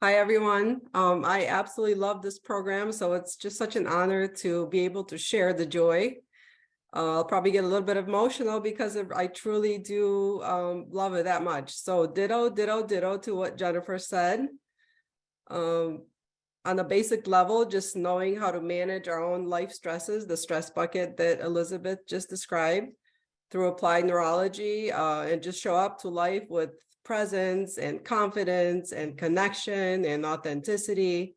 Hi, everyone. I absolutely love this program, so it's just such an honor to be able to share the joy. I'll probably get a little bit emotional because I truly do love it that much. So ditto, ditto, ditto to what Jennifer said. On a basic level, just knowing how to manage our own life stresses, the stress bucket that Elizabeth just described through applied neurology, and just show up to life with presence and confidence and connection and authenticity.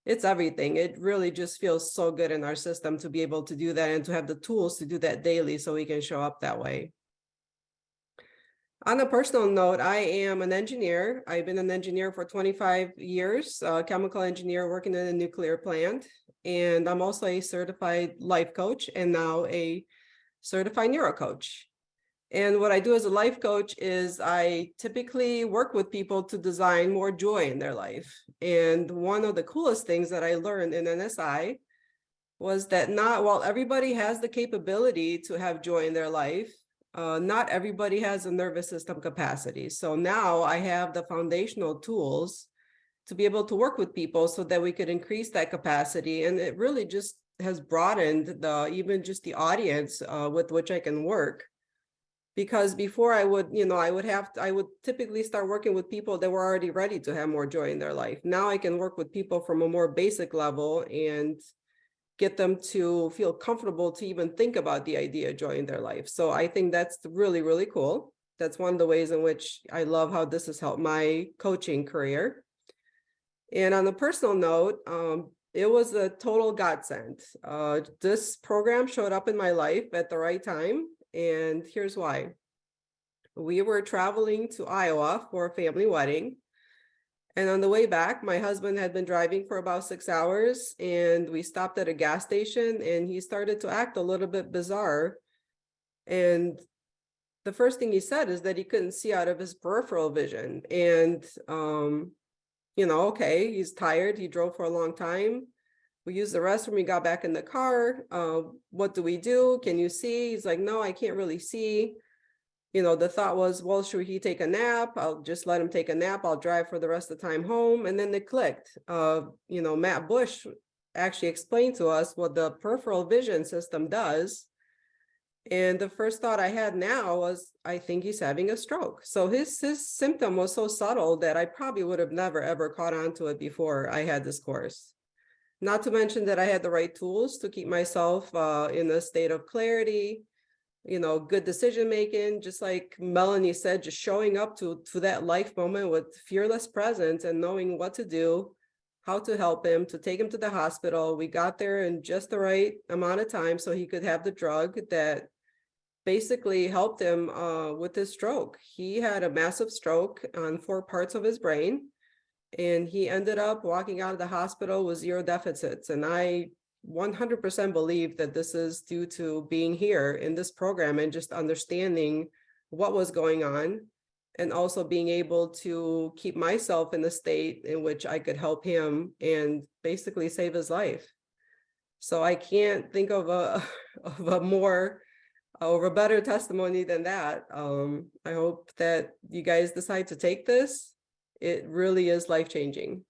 It's everything. It really just feels so good in our system to be able to do that and to have the tools to do that daily so we can show up that way. On a personal note, I am an engineer. I've been an engineer for 25 years, chemical engineer working in a nuclear plant. And I'm also a certified life coach and now a certified neuro coach. And what I do as a life coach is I typically work with people to design more joy in their life. And one of the coolest things that I learned in NSI was that while everybody has the capability to have joy in their life, not everybody has a nervous system capacity. So now I have the foundational tools to be able to work with people so that we could increase that capacity. And it really just has broadened even just the audience with which I can work. Because before I would typically start working with people that were already ready to have more joy in their life. Now I can work with people from a more basic level and get them to feel comfortable to even think about the idea of joy in their life. So I think that's really, really cool. That's one of the ways in which I love how this has helped my coaching career. And on a personal note, it was a total godsend. This program showed up in my life at the right time. And here's why. We were traveling to Iowa for a family wedding. And on the way back, my husband had been driving for about 6 hours, and we stopped at a gas station and he started to act a little bit bizarre. And the first thing he said is that he couldn't see out of his peripheral vision. And, okay, he's tired. He drove for a long time. We used the restroom. We got back in the car. What do we do? Can you see? He's like, no, I can't really see. The thought was, well, should he take a nap? I'll just let him take a nap. I'll drive for the rest of the time home. And then it clicked. Matt Bush actually explained to us what the peripheral vision system does. And the first thought I had now was, I think he's having a stroke. So his symptom was so subtle that I probably would have never, ever caught on to it before I had this course. Not to mention that I had the right tools to keep myself in a state of clarity, good decision-making, just like Melanie said, just showing up to that life moment with fearless presence and knowing what to do, how to help him, to take him to the hospital. We got there in just the right amount of time so he could have the drug that basically helped him with his stroke. He had a massive stroke on 4 parts of his brain. And he ended up walking out of the hospital with 0 deficits. And I 100% believe that this is due to being here in this program and just understanding what was going on, and also being able to keep myself in a state in which I could help him and basically save his life. So I can't think of a better testimony than that. I hope that you guys decide to take this. It really is life-changing.